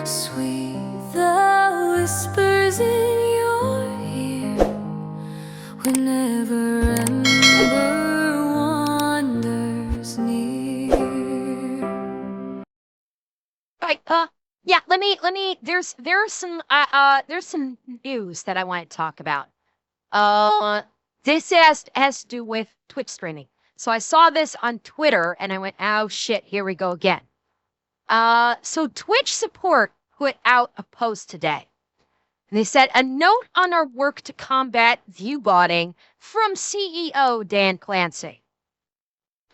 Sweet the whispers in your ear whenever ember wanders near. Right, yeah, let me, there's some news that I want to talk about. This has to do with Twitch streaming. So I saw this on Twitter and I went, oh shit, here we go again. So Twitch support put out a post today. And they said, a note on our work to combat viewbotting from CEO Dan Clancy.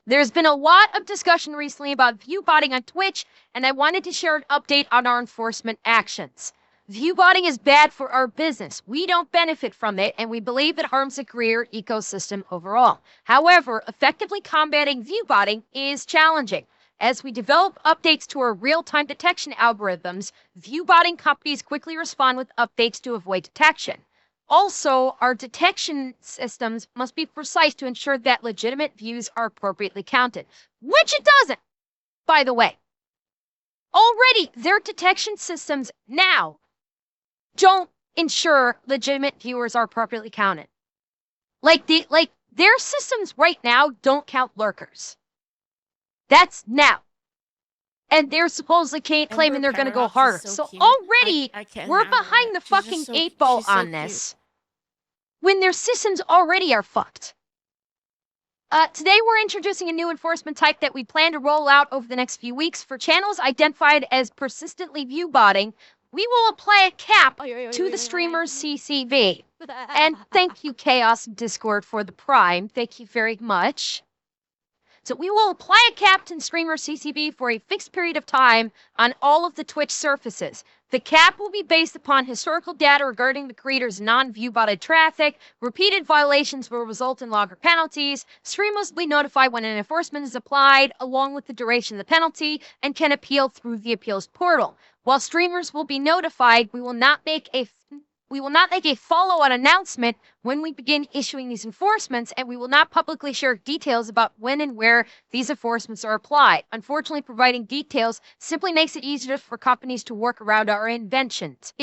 There's been a lot of discussion recently about viewbotting on Twitch, and I wanted to share an update on our enforcement actions. Viewbotting is bad for our business. We don't benefit from it, and we believe it harms the career ecosystem overall. However, effectively combating viewbotting is challenging. As we develop updates to our real-time detection algorithms, viewbotting companies quickly respond with updates to avoid detection. Also, our detection systems must be precise to ensure that legitimate views are appropriately counted, which it doesn't, by the way. Already, their detection systems now don't ensure legitimate viewers are appropriately counted. Their systems right now don't count lurkers. That's now. And they're supposedly claiming they're going to go harder. So already, we're behind the fucking 8 ball on this. When their systems already are fucked. Today, we're introducing a new enforcement type that we plan to roll out over the next few weeks. For channels identified as persistently viewbotting, we will apply a cap to the streamer's CCV. And thank you, Chaos Discord, for the Prime. Thank you very much. So we will apply a cap to streamer CCV for a fixed period of time on all of the Twitch surfaces. The cap will be based upon historical data regarding the creator's non-viewbotted traffic. Repeated violations will result in longer penalties. Streamers will be notified when an enforcement is applied, along with the duration of the penalty, and can appeal through the appeals portal. While streamers will be notified, we will not make a follow-on announcement when we begin issuing these enforcements, and we will not publicly share details about when and where these enforcements are applied. Unfortunately, providing details simply makes it easier for companies to work around our interventions.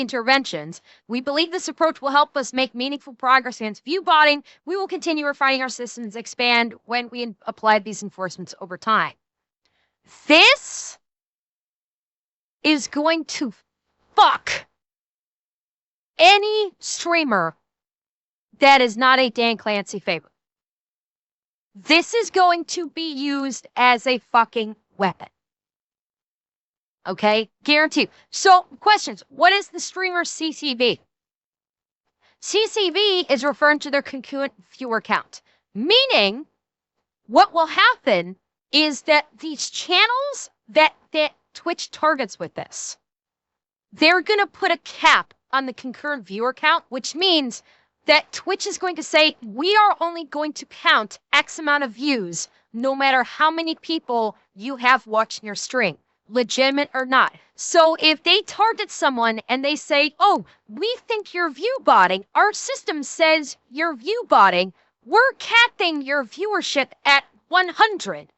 We believe this approach will help us make meaningful progress against viewbotting. We will continue refining our systems, expand when we apply these enforcements over time. This is going to fuck any streamer that is not a Dan Clancy favorite. This is going to be used as a fucking weapon. Okay? Guaranteed. So, questions. What is the streamer's CCV? CCV is referring to their concurrent viewer count. Meaning, what will happen is that these channels that Twitch targets with this, they're going to put a cap on the concurrent viewer count, which means that Twitch is going to say, we are only going to count X amount of views, no matter how many people you have watching your stream, legitimate or not. So if they target someone and they say, oh, we think you're viewbotting, our system says you're viewbotting, we're capping your viewership at 100. Even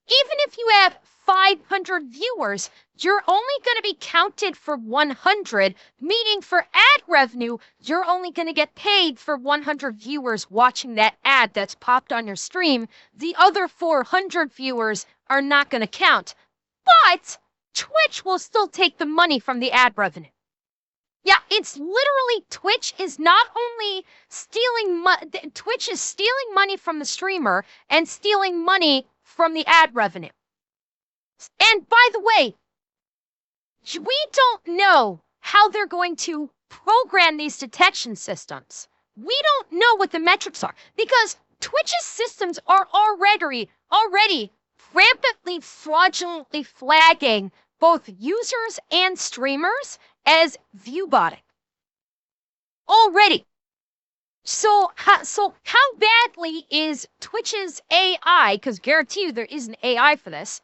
if you have 500 viewers, you're only going to be counted for 100, meaning for ad revenue, you're only going to get paid for 100 viewers watching that ad that's popped on your stream. The other 400 viewers are not going to count. But Twitch will still take the money from the ad revenue. Yeah, it's literally Twitch is not only stealing Twitch is stealing money from the streamer and stealing money from the ad revenue. And by the way, we don't know how they're going to program these detection systems. We don't know what the metrics are because Twitch's systems are already rampantly, fraudulently flagging both users and streamers as viewbotting. Already. So how badly is Twitch's AI, because guarantee you there is an AI for this,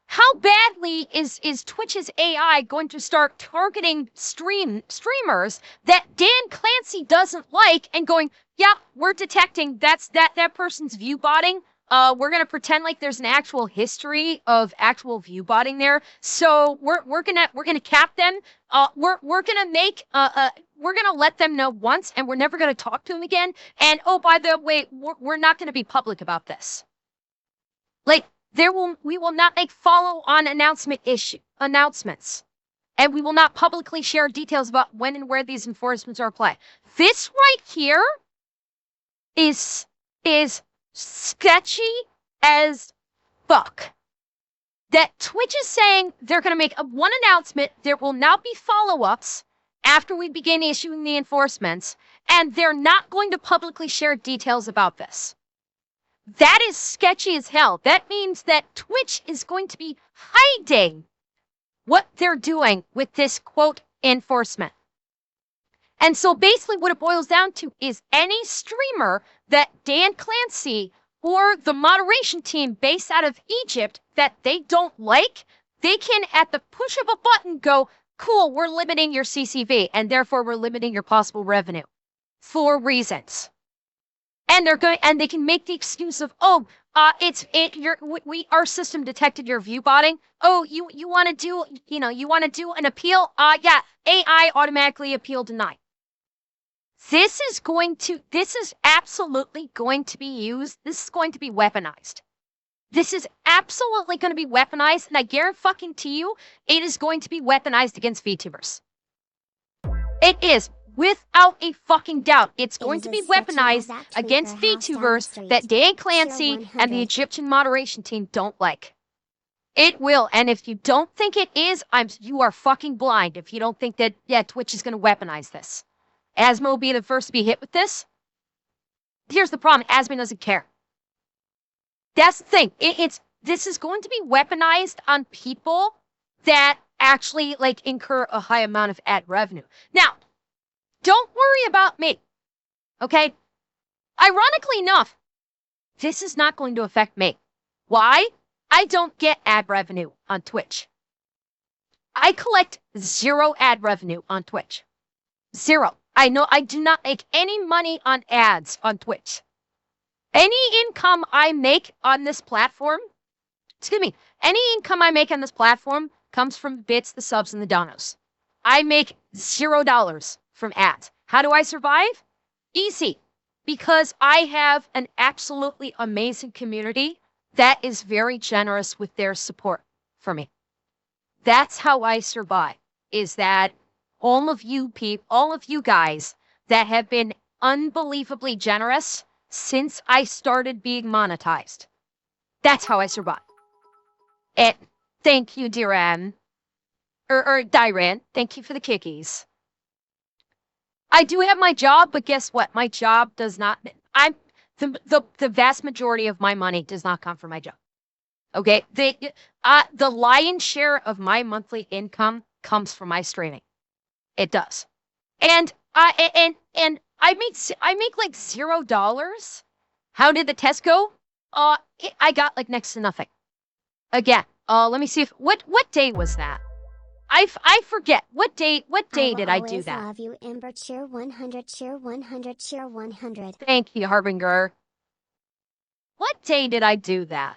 how badly is Twitch's AI going to start targeting streamers that Dan Clancy doesn't like and going, yeah, we're detecting that person's viewbotting. We're gonna pretend like there's an actual history of actual viewbotting there. So we're gonna cap them. We're gonna make we're gonna let them know once, and we're never gonna talk to them again. And oh, by the way, we're not gonna be public about this. Like we will not make follow-on announcements. And we will not publicly share details about when and where these enforcements are applied. This right here is sketchy as fuck. That Twitch is saying they're going to make one announcement. There will not be follow-ups after we begin issuing the enforcements, and they're not going to publicly share details about this. That is sketchy as hell. That means that Twitch is going to be hiding what they're doing with this, quote, enforcement. And so basically what it boils down to is any streamer that Dan Clancy or the moderation team based out of Egypt that they don't like, they can, at the push of a button, go, cool, we're limiting your CCV, and therefore we're limiting your possible revenue for reasons. And they can make the excuse of, oh, our system detected your viewbotting. Oh, you want to do an appeal? Yeah, AI automatically appeal denied. This is absolutely going to be used. This is going to be weaponized. This is absolutely going to be weaponized, and I guarantee you, it is going to be weaponized against VTubers. It is. Without a fucking doubt, it's going to be weaponized against VTubers that Dan Clancy and the Egyptian moderation team don't like. It will, and if you don't think it is, you are fucking blind if you don't think that, yeah, Twitch is going to weaponize this. Asmo will be the first to be hit with this. Here's the problem, Asmo doesn't care. That's the thing, this is going to be weaponized on people that actually, like, incur a high amount of ad revenue. Now, don't worry about me, okay? Ironically enough, this is not going to affect me. Why? I don't get ad revenue on Twitch. I collect 0 ad revenue on Twitch. 0. I do not make any money on ads on Twitch. Any income I make on this platform, any income I make on this platform comes from the bits, the subs, and the donos. I make $0 from ads. How do I survive? Easy. Because I have an absolutely amazing community that is very generous with their support for me. That's how I survive, is that all of you guys that have been unbelievably generous since I started being monetized. That's how I survive. And thank you, Diran. Diran, thank you for the kickies. I do have my job, but guess what? My job does not, the vast majority of my money does not come from my job. Okay? The lion's share of my monthly income comes from my streaming. It does. And I make like $0. How did the test go? I got like next to nothing. Again, let me see if, what day was that? I forget. What day did I do that? Love you, Amber. Cheer 100, cheer 100, cheer 100. Thank you, Harbinger. What day did I do that?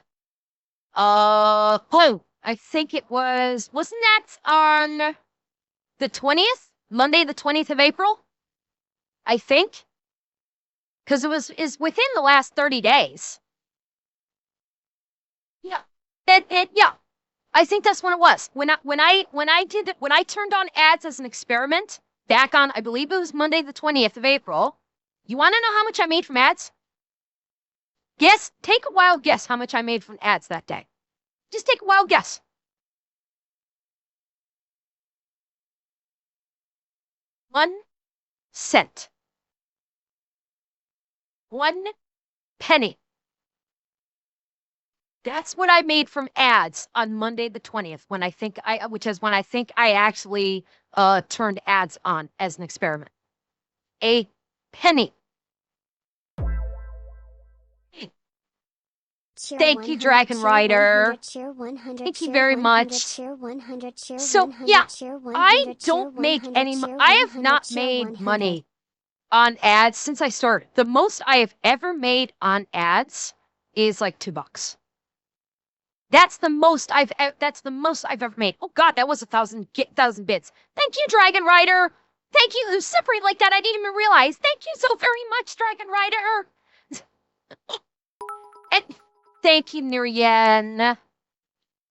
I think it wasn't that on the 20th? Monday, the 20th of April? I think. Because is within the last 30 days. Yeah. Yeah. I think that's when it was. When I turned on ads as an experiment back on, I believe it was Monday the 20th of April. You want to know how much I made from ads? Guess, take a wild guess how much I made from ads that day. Just take a wild guess. $0.01. 1 penny. That's what I made from ads on Monday the 20th, which is when I think I actually turned ads on as an experiment. A penny. Thank you, Dragon Rider. Thank you very much. So, yeah, I don't make any money. I have not made money on ads since I started. The most I have ever made on ads is like $2. That's the most I've ever made. Oh God, that was 1,000 bits. Thank you, Dragon Rider. Thank you. It was separate like that. I didn't even realize. Thank you so very much, Dragon Rider. And thank you, Nurian. As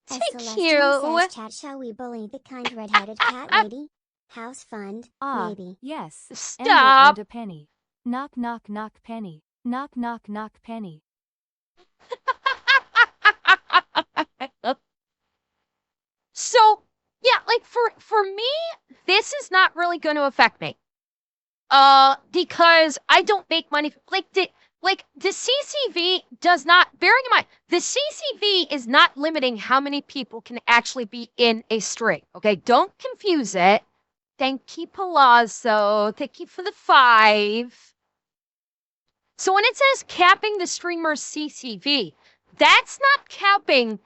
Thank Celestine you. says, chat, shall we bully the kind red-headed cat lady? House fund, maybe. Yes. Stop. And a penny. Knock, knock, knock, penny. Knock, knock, knock, penny. So yeah, like for me, this is not really going to affect me. Because I don't make money. Like the CCV does not. Bearing in mind, the CCV is not limiting how many people can actually be in a string. Okay, don't confuse it. Thank you, Palazzo. Thank you for the 5. So when it says capping the streamer's CCV, that's not capping,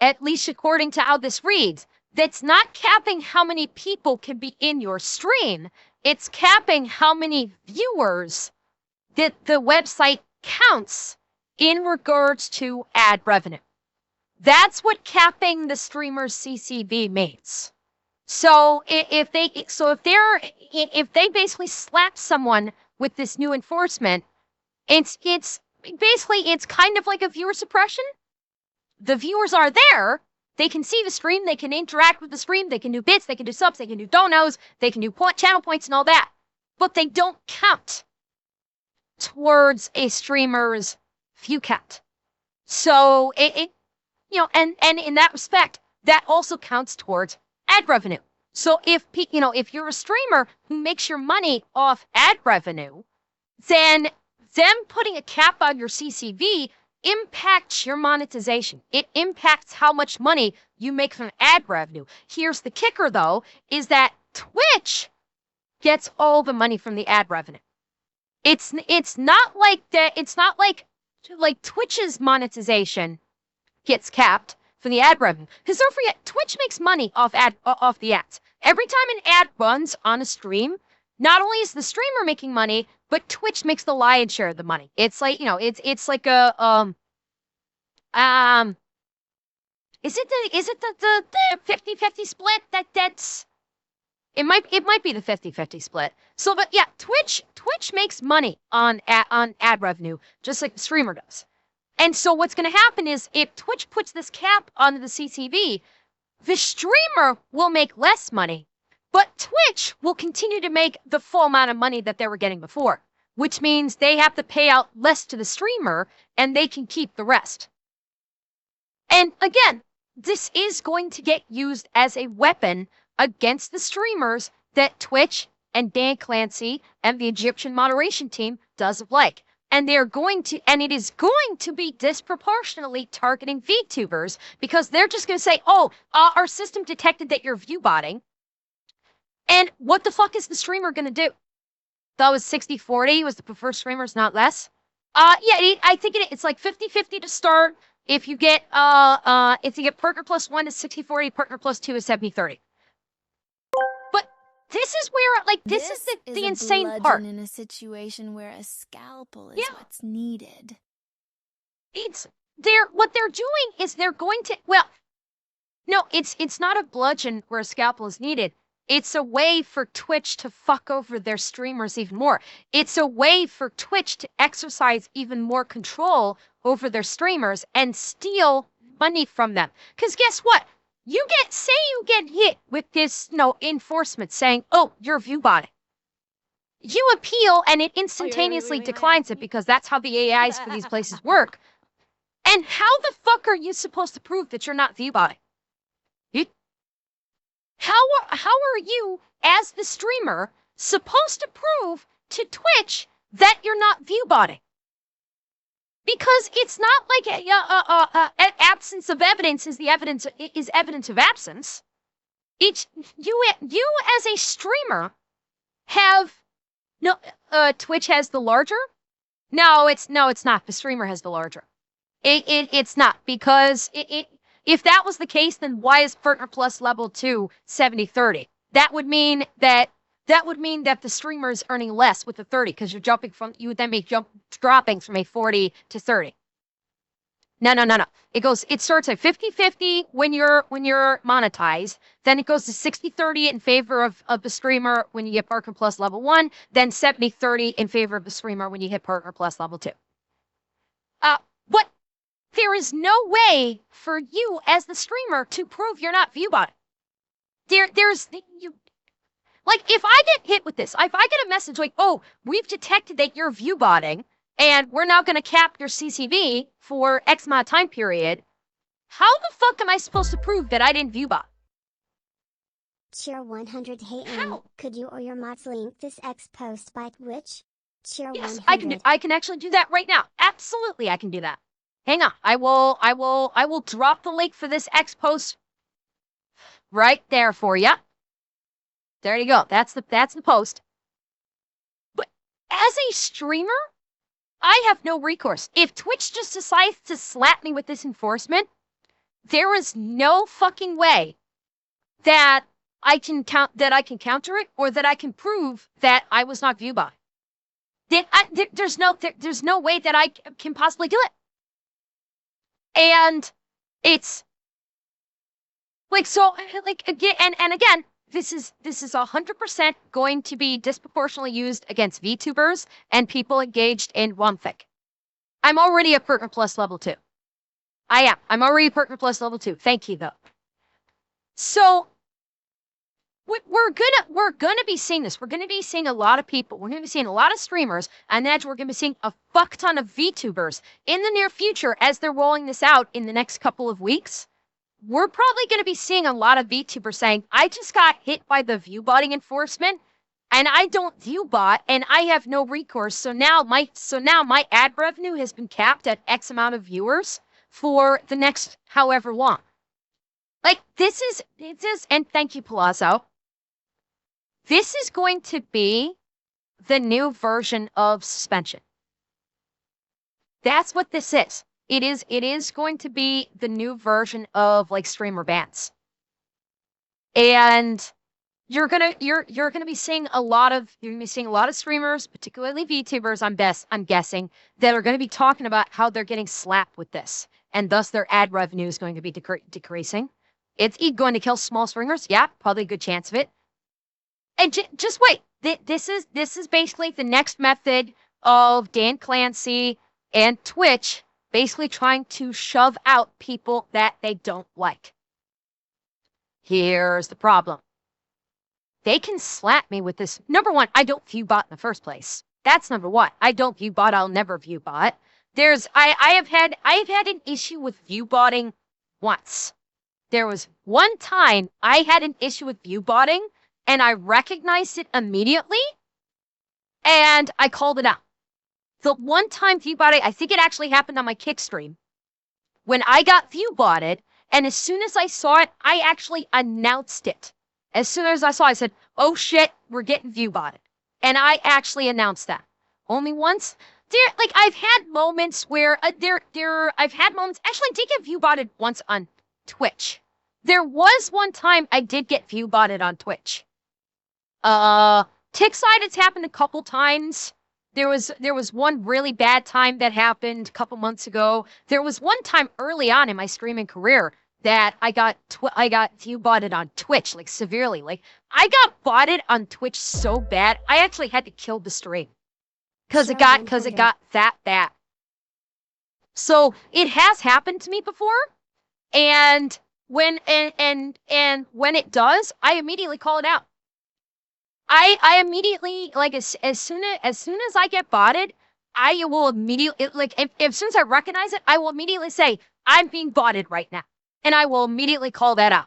at least according to how this reads, that's not capping how many people can be in your stream. It's capping how many viewers that the website counts in regards to ad revenue. That's what capping the streamer's CCV means. So if they basically slap someone with this new enforcement, it's basically kind of like a viewer suppression. The viewers are there. They can see the stream. They can interact with the stream. They can do bits. They can do subs. They can do donos. They can do channel points and all that. But they don't count towards a streamer's view count. So and in that respect, that also counts towards ad revenue. So if you're a streamer who makes your money off ad revenue, then them putting a cap on your CCV impacts your monetization. It impacts how much money you make from ad revenue. Here's the kicker, though, is that Twitch gets all the money from the ad revenue. It's not like that. It's not like Twitch's monetization gets capped for the ad revenue. Because don't forget, Twitch makes money off the ads. Every time an ad runs on a stream, not only is the streamer making money, but Twitch makes the lion's share of the money. It's like, it's like a is it the 50-50 split that's it might be the 50-50 split. So but yeah, Twitch makes money on ad revenue just like the streamer does. And so what's going to happen is if Twitch puts this cap on the CCV, the streamer will make less money, but Twitch will continue to make the full amount of money that they were getting before, which means they have to pay out less to the streamer and they can keep the rest. And again, this is going to get used as a weapon against the streamers that Twitch and Dan Clancy and the Egyptian moderation team doesn't like. And it is going to be disproportionately targeting VTubers because they're just going to say, oh, our system detected that you're viewbotting. And what the fuck is the streamer going to do? That was 60-40 was the preferred streamers, not less. Yeah, I think it's like 50-50 to start. If you get partner plus 1 is 60-40, partner plus 2 is 70-30. But this is where this is the insane part. In a situation where a scalpel is Yeah. what's needed. What they're doing is they're going to it's not a bludgeon where a scalpel is needed. It's a way for Twitch to fuck over their streamers even more. It's a way for Twitch to exercise even more control over their streamers and steal money from them. Because guess what? Say you get hit with this enforcement saying, oh, you're viewbotting. You appeal and it instantaneously declines it because that's how the AIs for these places work. And how the fuck are you supposed to prove that you're not viewbotting? How are you, as the streamer, supposed to prove to Twitch that you're not viewbotting? Because it's not like absence of evidence is evidence of absence. You as a streamer Twitch has the larger? No, it's not. The streamer has the larger. It's not because if that was the case, then why is partner plus level 2 70-30? That would mean that the streamer is earning less with the 30 because you would then be dropping from a 40 to 30. No. It starts at 50-50 when you're monetized. Then it goes to 60-30 in favor of the streamer when you get Partner Plus level 1. Then 70-30 in favor of the streamer when you hit Partner Plus level 2. But there is no way for you as the streamer to prove you're not viewbot. Like, if I get hit with this, if I get a message like, oh, we've detected that you're viewbotting, and we're now going to cap your CCV for X amount of time period, how the fuck am I supposed to prove that I didn't viewbot? Cheer 100. Hey, could you or your mods link this X post by Twitch? Cheer Yes, 100. I can actually do that right now. Absolutely, I can do that. Hang on, I will drop the link for this X post right there for you. There you go. That's the post. But as a streamer, I have no recourse. If Twitch just decides to slap me with this enforcement, there is no fucking way that I can counter it or that I can prove that I was not viewbot. There's no way that I can possibly do it. And it's like, so, like, again, and again, this is 100% going to be disproportionately used against VTubers and people engaged in Womfic. I'm already at Partner Plus level 2. I am. I'm already at Partner Plus level 2. Thank you, though. So we're gonna be seeing this. We're gonna be seeing a lot of people. We're gonna be seeing a lot of streamers, and then we're gonna be seeing a fuck ton of VTubers in the near future as they're rolling this out in the next couple of weeks. We're probably going to be seeing a lot of VTubers saying, I just got hit by the viewbotting enforcement, and I don't viewbot, and I have no recourse. So now my ad revenue has been capped at X amount of viewers for the next however long. Like, this is, and thank you, Palazzo. This is going to be the new version of suspension. That's what this is. It is going to be the new version of like streamer bans. And you're gonna be seeing a lot of streamers, particularly VTubers, I'm guessing, that are gonna be talking about how they're getting slapped with this, and thus their ad revenue is going to be decreasing. It's going to kill small streamers, yeah, probably a good chance of it. And just wait, this is basically the next method of Dan Clancy and Twitch basically trying to shove out people that they don't like. Here's the problem. They can slap me with this. Number one, I don't viewbot in the first place. That's number one. I don't viewbot. I'll never viewbot. I have had an issue with viewbotting once. There was one time I had an issue with viewbotting, and I recognized it immediately, and I called it out. The one time viewbotting, I think it actually happened on my Kick stream, when I got viewbotted, and as soon as I saw it, I actually announced it. As soon as I saw it, I said, oh shit, we're getting viewbotted. And I actually announced that. Only once. I've had moments where, actually I did get viewbotted once on Twitch. There was one time I did get viewbotted on Twitch. Tickside, it's happened a couple times. There was one really bad time that happened a couple months ago. There was one time early on in my streaming career that I got viewbotted on Twitch, like severely. Like, I got botted on Twitch so bad, I actually had to kill the stream because it got that bad. So it has happened to me before, and when it does, I immediately call it out. I immediately, like, as soon as I get botted, I will immediately, like, as soon as I recognize it, I will immediately say, I'm being botted right now. And I will immediately call that out.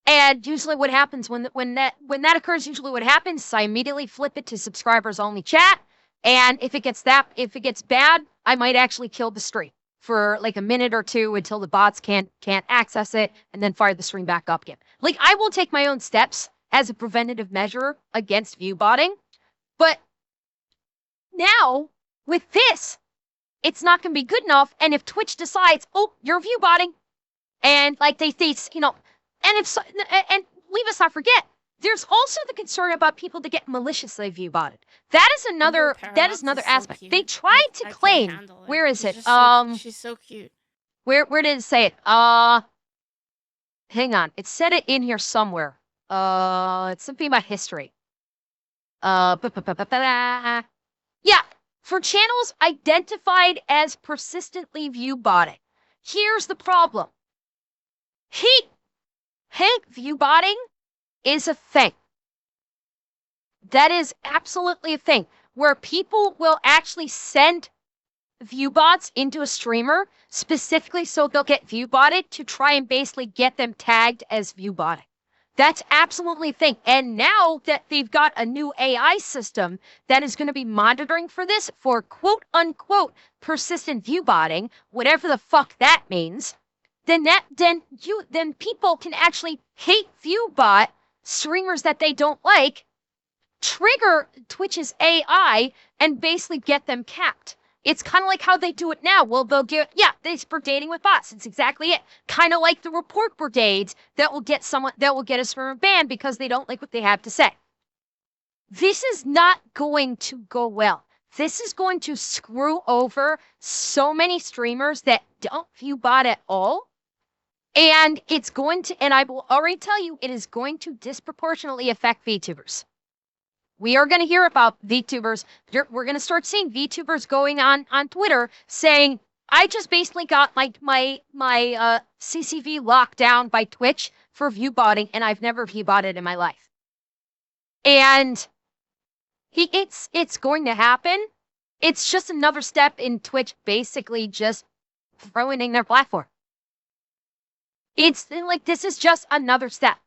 And usually what happens when that occurs, usually what happens is I immediately flip it to subscribers only chat. And if it gets bad, I might actually kill the stream for like a minute or two until the bots can't access it, and then fire the stream back up again. Like, I will take my own steps as a preventative measure against viewbotting. But now, with this, it's not going to be good enough. And if Twitch decides, oh, you're viewbotting, and like they you know, and leave us not forget, there's also the concern about people that get maliciously viewbotted. That is another aspect. So they tried to claim, where is it? She's so cute. Where did it say it? Hang on. It said it in here somewhere. It's something about history. Yeah, for channels identified as persistently viewbotting. Here's the problem. Viewbotting is a thing. That is absolutely a thing where people will actually send viewbots into a streamer specifically so they'll get viewbotted to try and basically get them tagged as viewbotting. That's absolutely a thing. And now that they've got a new AI system that is going to be monitoring for this for quote unquote persistent viewbotting, whatever the fuck that means, then people can actually hate viewbot streamers that they don't like, trigger Twitch's AI, and basically get them capped. It's kind of like how they do it now. Well, they spur dating with bots. It's exactly it. Kind of like the report brigades that will get a streamer banned because they don't like what they have to say. This is not going to go well. This is going to screw over so many streamers that don't view bot at all. And I will already tell you, it is going to disproportionately affect VTubers. We are going to hear about VTubers. We're going to start seeing VTubers going on Twitter saying, I just basically got my CCV locked down by Twitch for viewbotting, and I've never viewbotted in my life. And it's going to happen. It's just another step in Twitch basically just ruining their platform. It's like, this is just another step.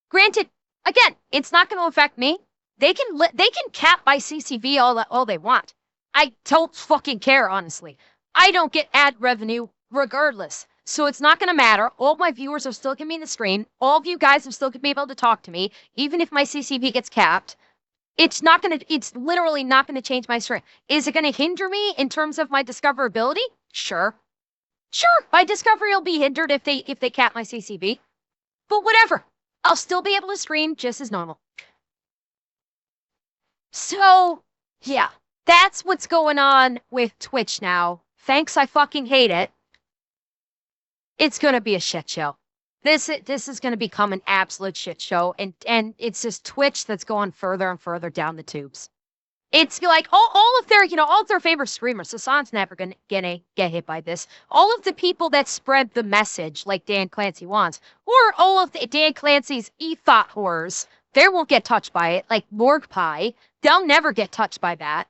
Granted, again, it's not going to affect me. They can cap my CCV all they want. I don't fucking care, honestly. I don't get ad revenue regardless. So it's not going to matter. All my viewers are still going to be in the stream. All of you guys are still going to be able to talk to me, even if my CCV gets capped. It's literally not going to change my stream. Is it going to hinder me in terms of my discoverability? Sure. Sure, my discovery will be hindered if they cap my CCV. But whatever. I'll still be able to stream just as normal. So, yeah, that's what's going on with Twitch now. Thanks, I fucking hate it. It's gonna be a shit show. This is gonna become an absolute shit show, and it's just Twitch that's going further and further down the tubes. It's like all of their favorite streamers. Hassan's never gonna get hit by this. All of the people that spread the message, like Dan Clancy wants, or all of Dan Clancy's ethot whores, they won't get touched by it. Like Morgue Pie, they'll never get touched by that.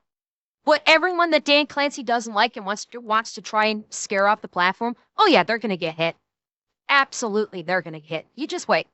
But everyone that Dan Clancy doesn't like and wants to try and scare off the platform, oh yeah, they're gonna get hit. Absolutely, they're gonna get hit. You just wait.